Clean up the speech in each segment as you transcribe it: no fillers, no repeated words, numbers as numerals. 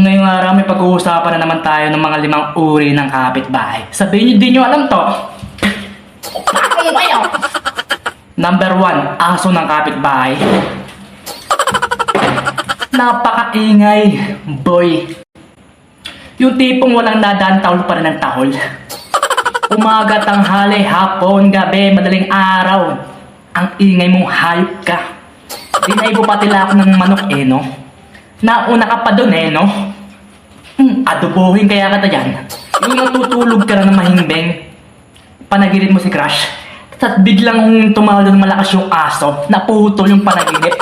ngayong araw may pag-uusapan na naman tayo ng mga 5 uri ng kapitbahay. Sabihin niyo, di niyo alam to. Number 1, aso ng kapitbahay. Napakaingay, boy. Yung tipong walang nadaan tahol pa rin ng tahol. Umaga, tanghali, hapon, gabi, madaling araw. Ang ingay mong hayop ka. Dinaibo pati ako ng manok no? Nauna ka pa dun no? Adobohin kaya ka dyan. Yung natutulog ka na ng mahimbing, panaginip mo si Crush, at biglang tumalo ng malakas yung aso, naputol yung panaginip.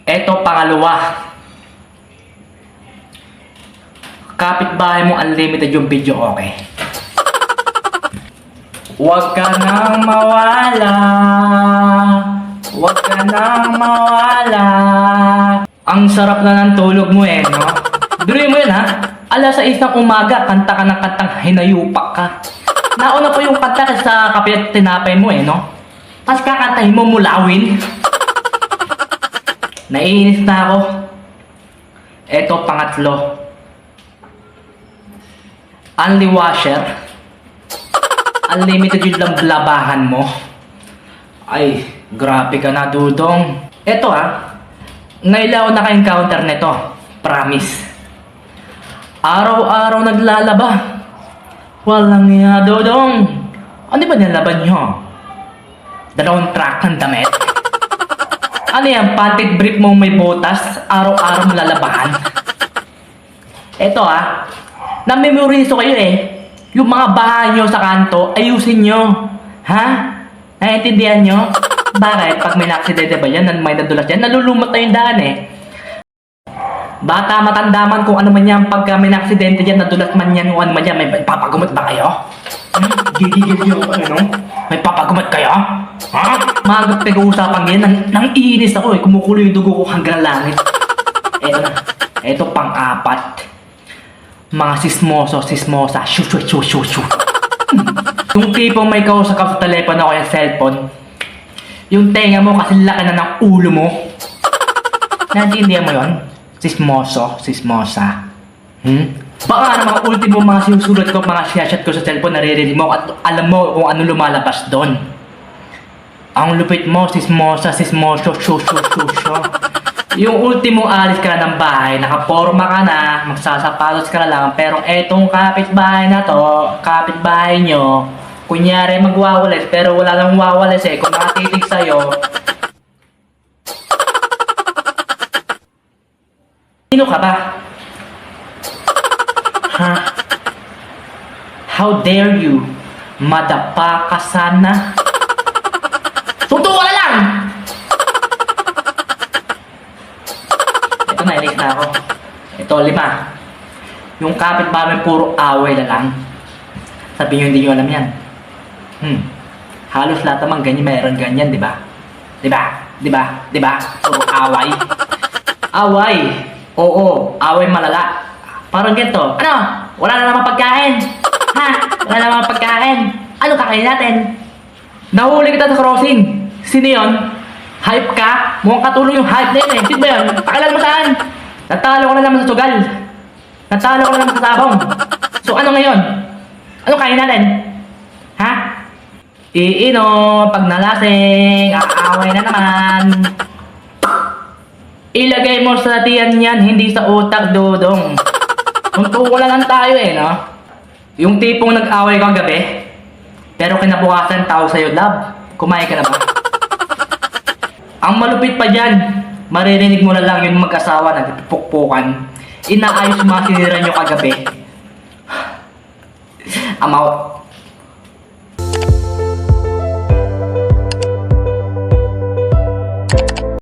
Eto pangalawa. Kapitbahay mo unlimited yung video, okay? Huwag ka nang mawala. Huwag ka nang mawala. Ang sarap na ng tulog mo no? Duloy mo yun Alas 6 ng umaga, kanta ka ng kantang hinayupak ka. Nauna po yung kanta kasi sa kape at tinapay mo no? Tapos kakantahin mo mulawin. Naiinis na ako. Eto pangatlo. Only washer. Unlimited yung labahan mo. Ay, grabe ka na, Dudong. Eto ngailaw naka-encounter nito. Promise. Araw-araw naglalaba. Walang nga, Dudong. Ano ba nilalaban nyo? 2 track ng damit? Ano yan, pantit brief mo may botas, araw-araw mo lalabahan? Eto namemorizo kayo Yung mga bahay nyo sa kanto, ayusin nyo. Naiintindihan nyo? Bakit? Pag may na-aksidente ba yan, may nadulas yan, nalulumot na yung daan Bata, matanda man kung ano man yan, pagka may na-aksidente yan, nadulas man yan, kung ano man yan, may papagumot ba kayo? Gigigil nyo, May papagumot kayo? Magot pag-uusapan yan, nang iinis ako kumukulo yung dugo ko hanggang langit. Eto na, eto pang-4. Mga sismosa, shoo. Yung tipong may kausap ka sa telepono o yung cellphone, yung tenga mo kasi laki na ng ulo mo. Naintindihan mo yun? Sismosa. Baka naman ultimo mga sinusulat ko, mga sinashat ko sa cellphone, naririnig mo at alam mo kung ano lumalabas doon. Ang lupit mo, sismoso, shoo. Yung ultimo alis ka ng bahay, nakaporma ka na, magsasapatos ka na lang, pero etong kapitbahay na to, kapitbahay nyo, kunyari magwawalis, pero wala lang wawalis kung nakatitig sa'yo. Sino ka ba? How dare you? Madapa ka sana? Tutuwa lang! Ito na, ilis na ako. Ito, 5. Yung kapitbahay puro away na lang. Sabi nyo, hindi nyo alam yan. Halos lahat naman ganyan, mayroon ganyan, di ba? Puro away. Away! Oo, away malala. Parang ganito, wala na naman pagkain. Wala na naman pagkain. Ano kakain natin? Nahuli kita sa crossing. Sino yun? Hype ka? Mukhang katulong yung hype na yun Sino ba yun? Pakilan mo saan? Natalo ko na naman sa sugal. Natalo ko na naman sa sabong. So ano ngayon? Ano kain natin? Iinom, pag nalasing, aaway na naman. Ilagay mo sa tiyan yan, hindi sa utak, Dudong. Tuntukulan lang tayo no? Yung tipong nag-away kang gabi, pero kinabukasan tao sa'yo, love. Kumain ka na ba? Ang malupit pa dyan, maririnig mo na lang yung mag-asawa na pukpukan. Inaayos mga sinira nyo kagabi. I'm out.